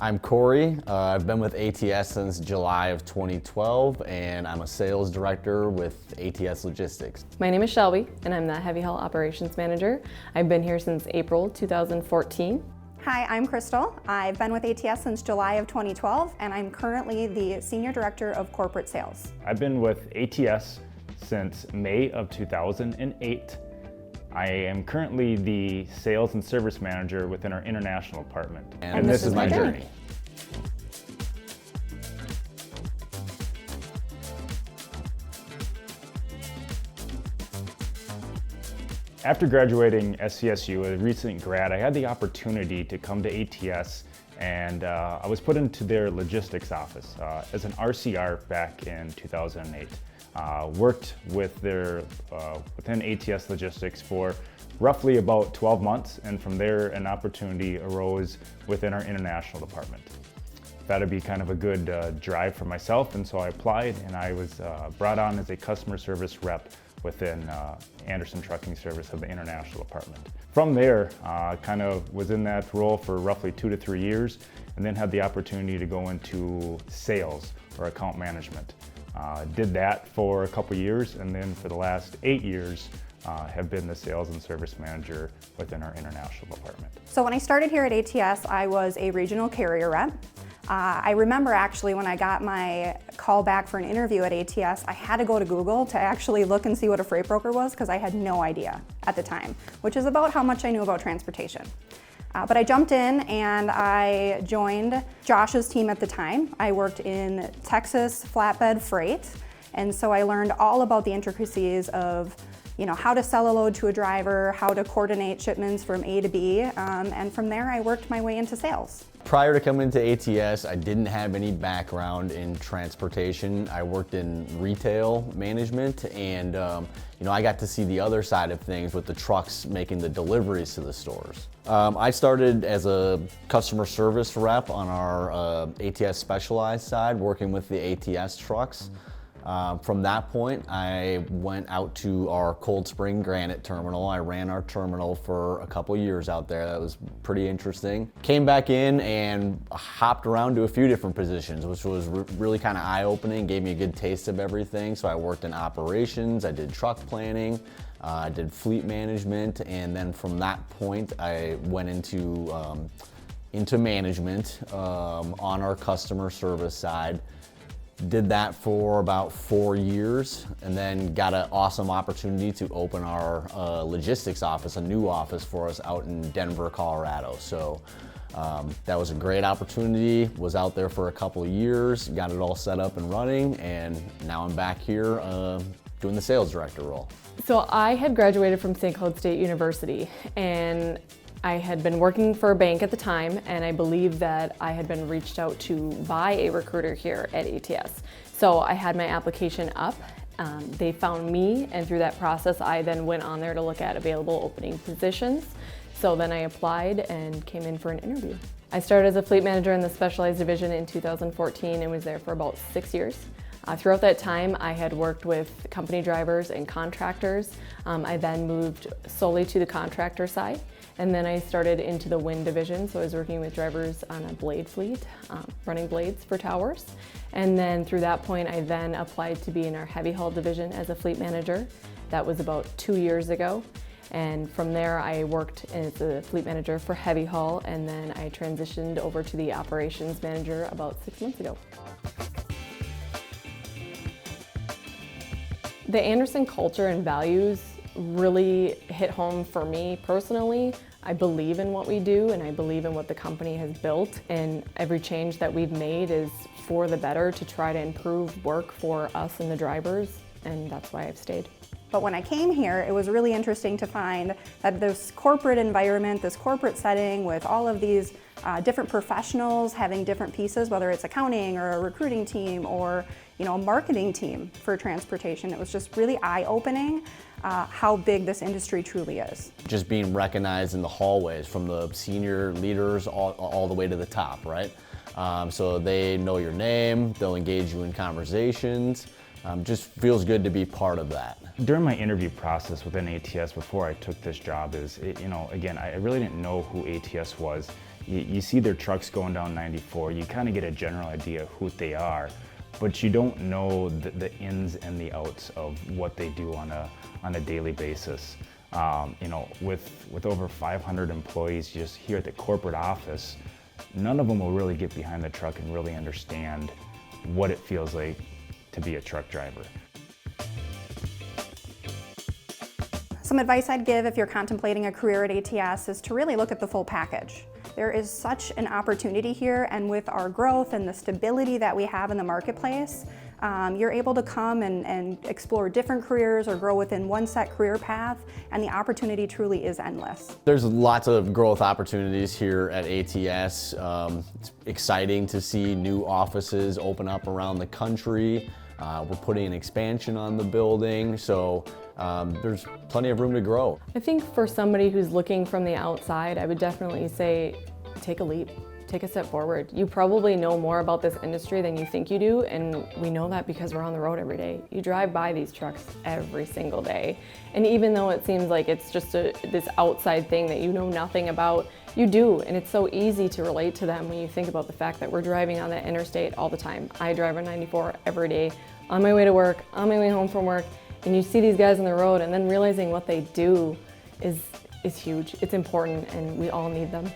I'm Corey. I've been with ATS since July of 2012, and I'm a sales director with ATS Logistics. My name is Shelby, and I'm the Heavy Haul Operations Manager. I've been here since April 2014. Hi, I'm Crystal. I've been with ATS since July of 2012, and I'm currently the Senior Director of Corporate Sales. I've been with ATS since May of 2008. I am currently the Sales and Service Manager within our International Department. And this is my journey. After graduating SCSU, a recent grad, I had the opportunity to come to ATS, and I was put into their logistics office as an RCR back in 2008. Worked with within ATS Logistics for roughly about 12 months, and from there an opportunity arose within our International Department. That'd be kind of a good drive for myself, and so I applied, and I was brought on as a customer service rep within Anderson Trucking Service of the International Department. From there, kind of was in that role for roughly 2 to 3 years, and then had the opportunity to go into sales or account management. Did that for a couple years, and then for the last 8 years have been the sales and service manager within our International Department. So when I started here at ATS, I was a regional carrier rep. I remember actually when I got my call back for an interview at ATS, I had to go to Google to actually look and see what a freight broker was, because I had no idea at the time, which is about how much I knew about transportation. But I jumped in and I joined Josh's team at the time. I worked in Texas flatbed freight, and so I learned all about the intricacies of how to sell a load to a driver, how to coordinate shipments from A to B, and from there I worked my way into sales. Prior to coming into ATS, I didn't have any background in transportation. I worked in retail management, and I got to see the other side of things with the trucks making the deliveries to the stores. I started as a customer service rep on our ATS Specialized side, working with the ATS trucks. From that point, I went out to our Cold Spring Granite terminal. I ran our terminal for a couple years out there. That was pretty interesting. Came back in and hopped around to a few different positions, which was really kind of eye-opening, gave me a good taste of everything. So I worked in operations, I did truck planning, I did fleet management, and then from that point, I went into management on our customer service side. Did that for about 4 years, and then got an awesome opportunity to open our logistics office, a new office for us out in Denver, Colorado. So that was a great opportunity. Was out there for a couple of years, got it all set up and running, and now I'm back here doing the sales director role. So I had graduated from St. Cloud State University, and I had been working for a bank at the time, and I believe that I had been reached out to by a recruiter here at ATS. So I had my application up. They found me, and through that process, I then went on there to look at available opening positions. So then I applied and came in for an interview. I started as a fleet manager in the Specialized Division in 2014 and was there for about 6 years. Throughout that time, I had worked with company drivers and contractors. I then moved solely to the contractor side, and then I started into the wind division, so I was working with drivers on a blade fleet, running blades for towers. And then through that point, I then applied to be in our heavy haul division as a fleet manager. That was about 2 years ago. And from there, I worked as a fleet manager for heavy haul, and then I transitioned over to the operations manager about 6 months ago. The Anderson culture and values really hit home for me personally. I believe in what we do, and I believe in what the company has built, and every change that we've made is for the better to try to improve work for us and the drivers, and that's why I've stayed. But when I came here, it was really interesting to find that this corporate environment, this corporate setting with all of these different professionals having different pieces, whether it's accounting or a recruiting team or a marketing team for transportation. It was just really eye-opening how big this industry truly is. Just being recognized in the hallways from the senior leaders all the way to the top, right? So they know your name, they'll engage you in conversations. Just feels good to be part of that. During my interview process within ATS before I took this job again, I really didn't know who ATS was. You see their trucks going down 94, you kind of get a general idea of who they are, but you don't know the ins and the outs of what they do on a daily basis. With over 500 employees just here at the corporate office, none of them will really get behind the truck and really understand what it feels like to be a truck driver. Some advice I'd give if you're contemplating a career at ATS is to really look at the full package. There is such an opportunity here, and with our growth and the stability that we have in the marketplace, you're able to come and explore different careers or grow within one set career path, and the opportunity truly is endless. There's lots of growth opportunities here at ATS. It's exciting to see new offices open up around the country. We're putting an expansion on the building, so there's plenty of room to grow. I think for somebody who's looking from the outside, I would definitely say take a leap, take a step forward. You probably know more about this industry than you think you do, and we know that because we're on the road every day. You drive by these trucks every single day, and even though it seems like it's just this outside thing that you know nothing about, you do, and it's so easy to relate to them when you think about the fact that we're driving on that interstate all the time. I drive on 94 every day, on my way to work, on my way home from work, and you see these guys on the road, and then realizing what they do is huge. It's important, and we all need them.